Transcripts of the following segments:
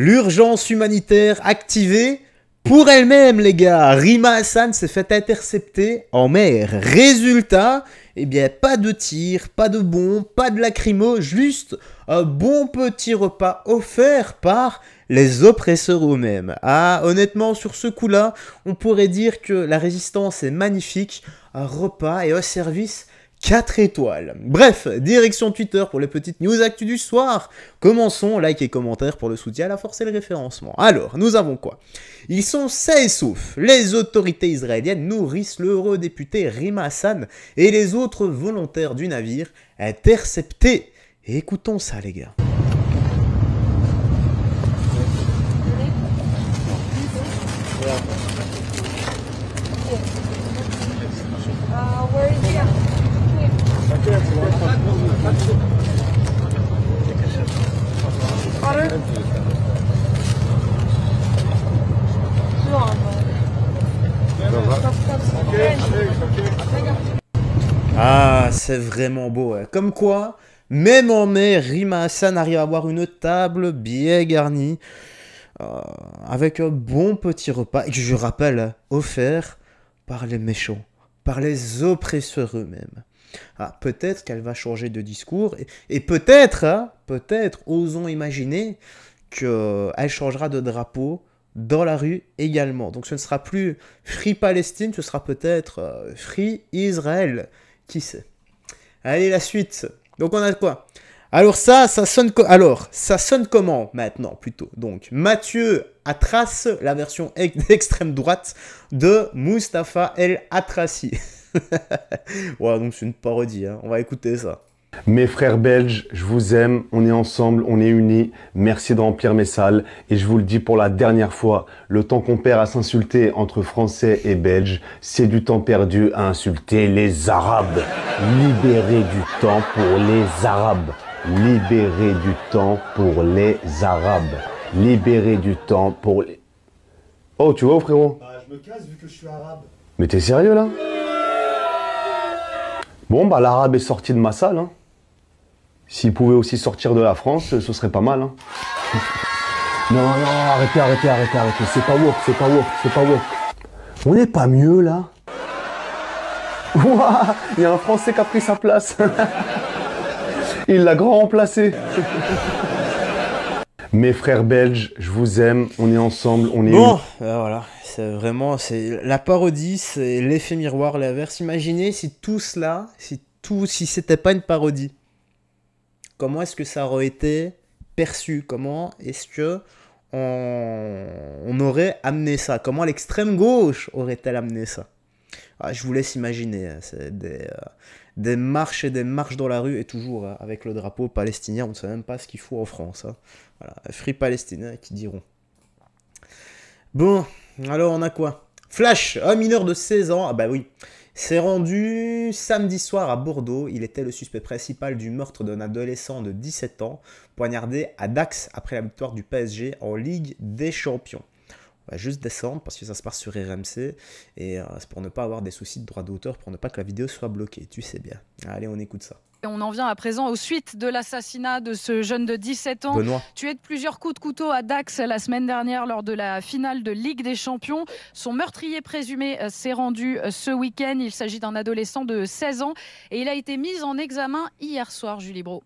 L'urgence humanitaire activée pour elle-même, les gars. Rima Hassan s'est fait intercepter en mer. Résultat, eh bien, pas de tir, pas de bombes, pas de lacrymo, juste un bon petit repas offert par les oppresseurs eux-mêmes. Ah, honnêtement, sur ce coup-là, on pourrait dire que la résistance est magnifique. Un repas et un service 4 étoiles. Bref, direction Twitter pour les petites news actu du soir. Commençons, like et commentaires pour le soutien à la force et le référencement. Alors, nous avons quoi? Ils sont sains et saufs. Les autorités israéliennes nourrissent l'eurodéputé Rima Hassan et les autres volontaires du navire interceptés. Et écoutons ça, les gars. Where is he? Ah, c'est vraiment beau. Hein. Comme quoi, même en mer, Rima Hassan arrive à avoir une table bien garnie, avec un bon petit repas, et que je rappelle, offert par les méchants, par les oppresseurs eux-mêmes. Ah, peut-être qu'elle va changer de discours, et peut-être, hein, peut-être, osons imaginer qu'elle changera de drapeau dans la rue également. Donc ce ne sera plus Free Palestine, ce sera peut-être Free Israël. Qui sait? Allez, la suite. Donc on a quoi? Alors ça sonne ça sonne comment maintenant plutôt? Donc Mathieu Atras, la version d'extrême droite de Mustapha El Atrassi. Ouais, donc c'est une parodie, hein. On va écouter ça. Mes frères belges, je vous aime, on est ensemble, on est unis, merci de remplir mes salles. Et je vous le dis pour la dernière fois, le temps qu'on perd à s'insulter entre Français et Belges, c'est du temps perdu à insulter les Arabes. Libérez du temps pour les Arabes. Libérez du temps pour les Arabes. Libérez du temps pour les... Oh, tu vois, frérot? Bah, je me casse vu que je suis arabe. Mais t'es sérieux, là? Bon, bah, l'arabe est sorti de ma salle, hein. S'il pouvait aussi sortir de la France, ce serait pas mal, hein. Non, non, arrêtez. C'est pas woke. On n'est pas mieux, là? Ouah, il y a un Français qui a pris sa place. Il l'a grand remplacé. Mes frères belges, je vous aime, on est ensemble, on est... Bon, voilà, c'est vraiment, c'est la parodie, c'est l'effet miroir, l'inverse. Imaginez si tout cela, si c'était pas une parodie. Comment est-ce que ça aurait été perçu? Comment est-ce que on aurait amené ça? Comment l'extrême gauche aurait-elle amené ça? Ah, je vous laisse imaginer, hein, c'est des marches et des marches dans la rue, et toujours hein, avec le drapeau palestinien, on ne sait même pas ce qu'il faut en France. Hein. Voilà, Free Palestine, qui diront. Bon, alors on a quoi? Flash, un mineur de 16 ans, ah bah oui, s'est rendu samedi soir à Bordeaux. Il était le suspect principal du meurtre d'un adolescent de 17 ans, poignardé à Dax après la victoire du PSG en Ligue des Champions. On va juste descendre parce que ça se passe sur RMC et c'est pour ne pas avoir des soucis de droit d'auteur, pour ne pas que la vidéo soit bloquée, tu sais bien. Allez, on écoute ça. Et on en vient à présent aux suites de l'assassinat de ce jeune de 17 ans, Benoît. tué de plusieurs coups de couteau à Dax la semaine dernière lors de la finale de Ligue des Champions. Son meurtrier présumé s'est rendu ce week-end. Il s'agit d'un adolescent de 16 ans et il a été mis en examen hier soir, Julie Brault.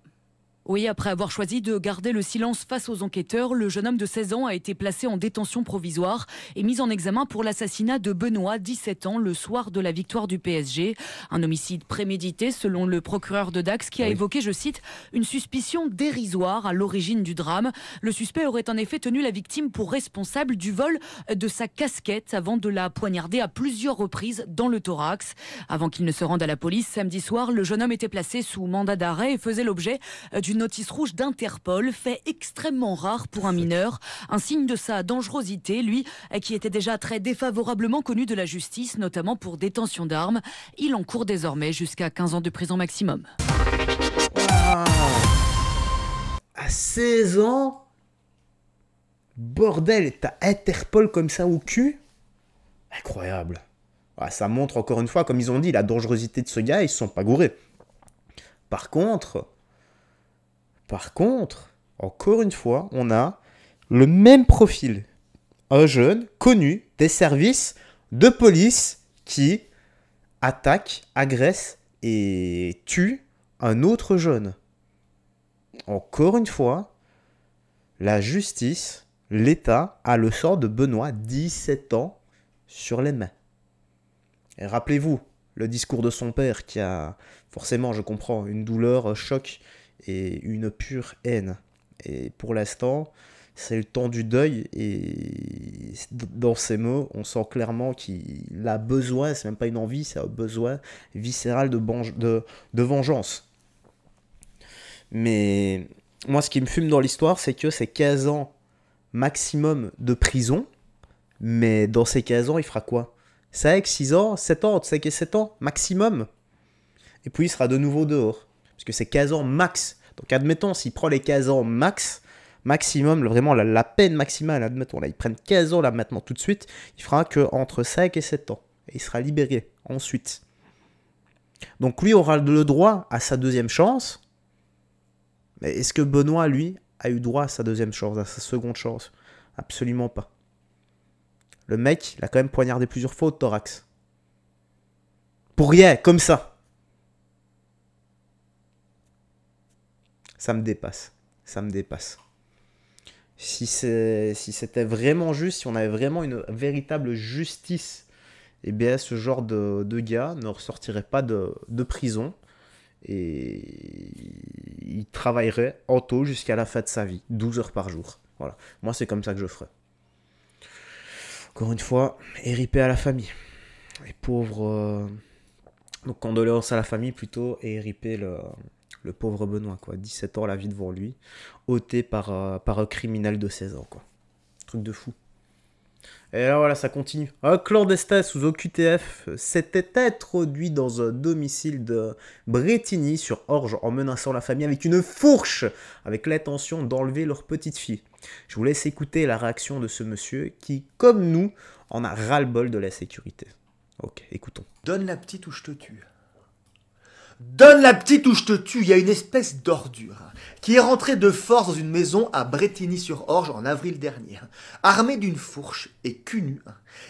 Oui, après avoir choisi de garder le silence face aux enquêteurs, le jeune homme de 16 ans a été placé en détention provisoire et mis en examen pour l'assassinat de Benoît, 17 ans, le soir de la victoire du PSG. Un homicide prémédité, selon le procureur de Dax, qui a évoqué, je cite, une suspicion dérisoire à l'origine du drame. Le suspect aurait en effet tenu la victime pour responsable du vol de sa casquette avant de la poignarder à plusieurs reprises dans le thorax. Avant qu'il ne se rende à la police, samedi soir, le jeune homme était placé sous mandat d'arrêt et faisait l'objet d'une notice rouge d'Interpol, fait extrêmement rare pour un mineur, un signe de sa dangerosité, lui qui était déjà très défavorablement connu de la justice, notamment pour détention d'armes. Il encourt désormais jusqu'à 15 ans de prison maximum. Ah, à 16 ans, bordel, t'as Interpol comme ça au cul? Incroyable. Ah, ça montre encore une fois, comme ils ont dit, la dangerosité de ce gars, ils se sont pas gourés. Par contre, encore une fois, on a le même profil. Un jeune connu des services de police qui attaque, agresse et tue un autre jeune. Encore une fois, la justice, l'État a le sort de Benoît, 17 ans, sur les mains. Et rappelez-vous, le discours de son père qui a, forcément, je comprends, une douleur, un choc et une pure haine. Et pour l'instant, c'est le temps du deuil et dans ces mots, on sent clairement qu'il a besoin, c'est même pas une envie, c'est un besoin viscéral de vengeance. Mais moi, ce qui me fume dans l'histoire, c'est que c'est 15 ans maximum de prison, mais dans ces 15 ans, il fera quoi? 5, 6 ans, 7 ans, 5 et 7 ans maximum. Et puis il sera de nouveau dehors, parce que c'est 15 ans max. Donc admettons, s'il prend les 15 ans maximum, vraiment la peine maximale, admettons, là, ils prennent 15 ans là maintenant tout de suite, il fera que entre 5 et 7 ans. Et il sera libéré ensuite. Donc lui aura le droit à sa deuxième chance. Mais est-ce que Benoît, lui, a eu droit à sa deuxième chance, à sa seconde chance? Absolument pas. Le mec, il a quand même poignardé plusieurs fois au thorax. Pour rien, comme ça. Ça me dépasse. Ça me dépasse. Si c'était vraiment juste, si on avait vraiment une véritable justice, eh bien ce genre de gars ne ressortirait pas de prison et il travaillerait en taux jusqu'à la fin de sa vie, 12 heures par jour. Voilà. Moi, c'est comme ça que je ferais. Encore une fois, RIP à la famille. Les pauvres... Donc, condoléances à la famille plutôt, et RIP le pauvre Benoît, quoi. 17 ans, la vie devant lui, ôté par un criminel de 16 ans, quoi. Truc de fou. Et là, voilà, ça continue. Un clandestin sous OQTF s'était introduit dans un domicile de Brétigny-sur-Orge en menaçant la famille avec une fourche, avec l'intention d'enlever leur petite fille. Je vous laisse écouter la réaction de ce monsieur qui, comme nous, en a ras-le-bol de la sécurité. Ok, écoutons. Donne la petite ou je te tue. Donne la petite ou je te tue. Il y a une espèce d'ordure qui est rentrée de force dans une maison à Brétigny-sur-Orge en avril dernier. Armé d'une fourche et cul nu,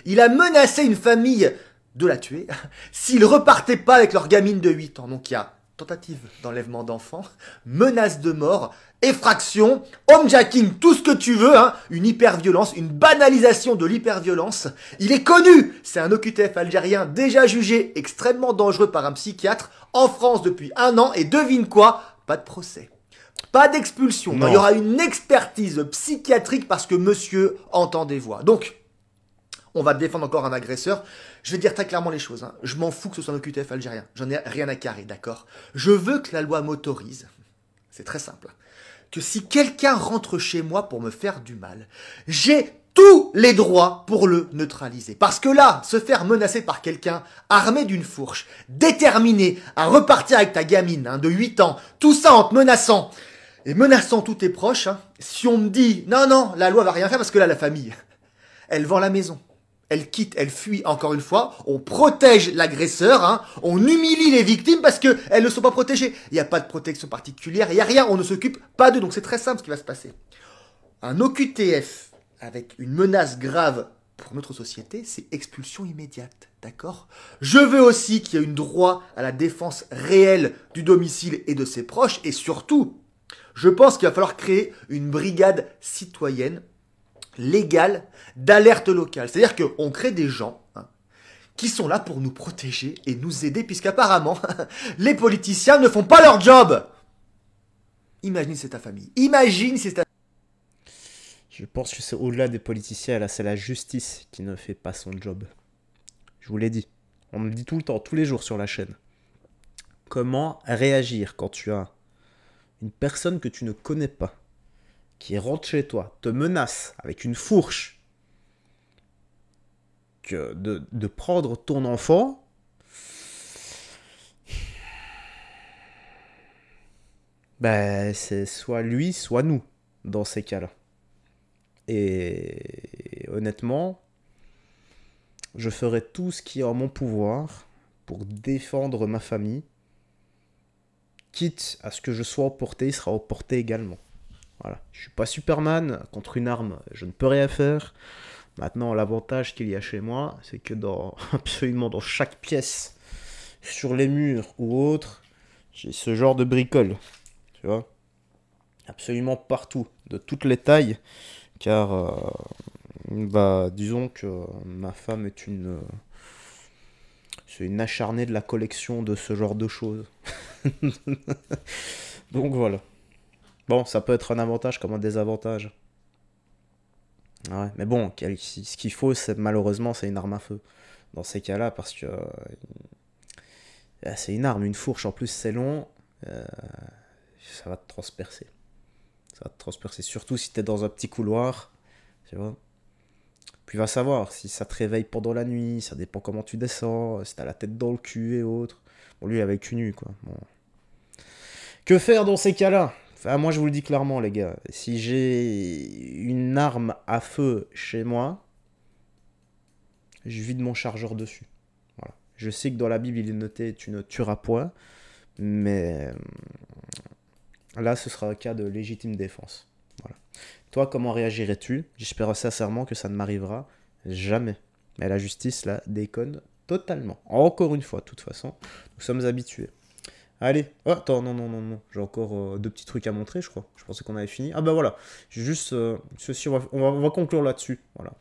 il a menacé une famille de la tuer s'il repartait pas avec leur gamine de 8 ans. Donc il y a tentative d'enlèvement d'enfants, menace de mort, effraction, homejacking, tout ce que tu veux, une hyperviolence, une banalisation de l'hyperviolence. Il est connu, c'est un OQTF algérien déjà jugé extrêmement dangereux par un psychiatre en France depuis 1 an et devine quoi? Pas de procès. Pas d'expulsion. Non, il y aura une expertise psychiatrique parce que monsieur entend des voix. Donc, on va défendre encore un agresseur. Je vais dire très clairement les choses. Je m'en fous que ce soit un OQTF algérien. J'en ai rien à carrer, d'accord? Je veux que la loi m'autorise. C'est très simple. Que si quelqu'un rentre chez moi pour me faire du mal, j'ai tous les droits pour le neutraliser. Parce que là, se faire menacer par quelqu'un armé d'une fourche, déterminé à repartir avec ta gamine de 8 ans, tout ça en te menaçant et menaçant tous tes proches, si on me dit non, la loi va rien faire parce que là, la famille, elle vend la maison. Elle quitte, elle fuit, encore une fois, on protège l'agresseur, on humilie les victimes parce qu'elles ne sont pas protégées. Il n'y a pas de protection particulière, il n'y a rien, on ne s'occupe pas d'eux. Donc c'est très simple ce qui va se passer. Un OQTF avec une menace grave pour notre société, c'est expulsion immédiate, d'accord? Je veux aussi qu'il y ait un droit à la défense réelle du domicile et de ses proches, et surtout, je pense qu'il va falloir créer une brigade citoyenne légale d'alerte locale. C'est-à-dire qu'on crée des gens qui sont là pour nous protéger et nous aider, puisqu'apparemment, les politiciens ne font pas leur job. Imagine c'est ta famille. Imagine c'est ta... Je pense que c'est au-delà des politiciens, là, c'est la justice qui ne fait pas son job. Je vous l'ai dit. On me dit tout le temps, tous les jours sur la chaîne. Comment réagir quand tu as une personne que tu ne connais pas, qui rentre chez toi, te menace avec une fourche, que de prendre ton enfant, ben c'est soit lui, soit nous, dans ces cas-là. Et honnêtement, je ferai tout ce qui est en mon pouvoir pour défendre ma famille, quitte à ce que je sois emporté, il sera emporté également. Voilà. Je suis pas Superman, contre une arme, je ne peux rien faire. Maintenant, l'avantage qu'il y a chez moi, c'est que absolument dans chaque pièce, sur les murs ou autre, j'ai ce genre de bricole. Tu vois? Absolument partout, de toutes les tailles, car disons que ma femme est c'est une acharnée de la collection de ce genre de choses. Donc voilà. Bon, ça peut être un avantage comme un désavantage. Ouais, mais bon, ce qu'il faut, malheureusement, c'est une arme à feu. Dans ces cas-là, parce que c'est une arme, une fourche, en plus c'est long, ça va te transpercer. Ça va te transpercer, surtout si t'es dans un petit couloir, tu vois. Puis va savoir, si ça te réveille pendant la nuit, ça dépend comment tu descends, si t'as la tête dans le cul et autres. Bon, lui, il avait le cul nu, quoi. Bon. Que faire dans ces cas-là? Enfin, moi, je vous le dis clairement, les gars. Si j'ai une arme à feu chez moi, je vide mon chargeur dessus. Voilà. Je sais que dans la Bible, il est noté « tu ne tueras point », mais là, ce sera un cas de légitime défense. Voilà. Toi, comment réagirais-tu? J'espère sincèrement que ça ne m'arrivera jamais. Mais la justice, là, déconne totalement. Encore une fois, de toute façon, nous sommes habitués. Allez, oh, attends, non, j'ai encore 2 petits trucs à montrer, je crois. Je pensais qu'on avait fini. Ah bah voilà, j'ai juste ceci, on va conclure là-dessus. Voilà.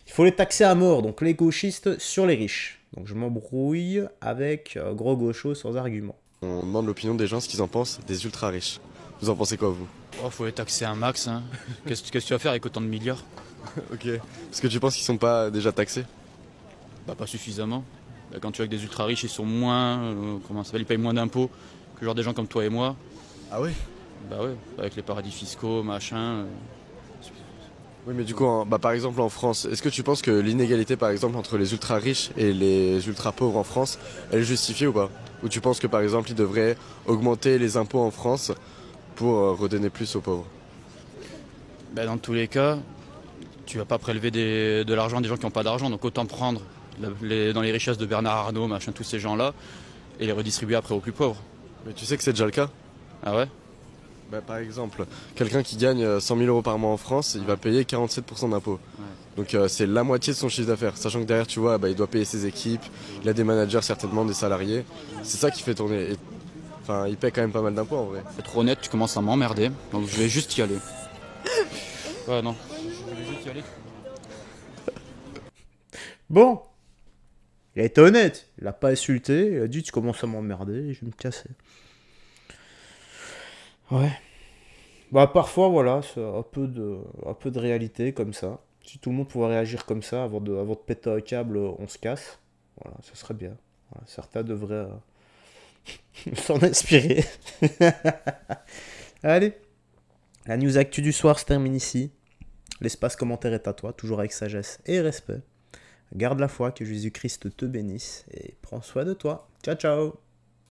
Il faut les taxer à mort, donc les gauchistes sur les riches. Donc je m'embrouille avec gros gauchos sans argument. On demande l'opinion des gens, ce qu'ils en pensent, des ultra riches. Vous en pensez quoi, vous? Oh, faut les taxer un max, hein. Qu'est-ce que tu vas faire avec autant de milliards? Ok. Est-ce que tu penses qu'ils sont pas déjà taxés? Bah pas suffisamment. Bah, quand tu vois que des ultra riches, ils sont moins, comment ça s'appelle, ils payent moins d'impôts que genre des gens comme toi et moi. Ah ouais? Bah ouais, avec les paradis fiscaux, machin. Oui, mais du coup, par exemple en France, est-ce que tu penses que l'inégalité, par exemple, entre les ultra riches et les ultra pauvres en France, elle est justifiée ou pas? Ou tu penses que, par exemple, ils devraient augmenter les impôts en France pour redonner plus aux pauvres? Bah dans tous les cas, tu vas pas prélever de l'argent des gens qui n'ont pas d'argent, donc autant prendre dans les richesses de Bernard Arnault, machin, tous ces gens-là, et les redistribuer après aux plus pauvres. Mais tu sais que c'est déjà le cas? Ah ouais? Bah, par exemple, quelqu'un qui gagne 100 000 euros par mois en France, il va payer 47% d'impôts. Ouais. Donc c'est la moitié de son chiffre d'affaires. Sachant que derrière, tu vois, il doit payer ses équipes, il a des managers certainement, des salariés. C'est ça qui fait tourner. Enfin, il paie quand même pas mal d'impôts en vrai. Pour être honnête, tu commences à m'emmerder, donc je vais juste y aller. Ouais, non. Je vais juste y aller. Bon. Il a été honnête. Il l'a pas insulté. Il a dit tu commences à m'emmerder et je vais me casser. Ouais. Bah parfois voilà, c'est un peu de réalité comme ça. Si tout le monde pouvait réagir comme ça avant de péter un câble, on se casse. Voilà, ça serait bien. Voilà, certains devraient s'en inspirer. Allez. La news actu du soir se termine ici. L'espace commentaire est à toi, toujours avec sagesse et respect. Garde la foi, que Jésus-Christ te bénisse et prends soin de toi. Ciao ciao.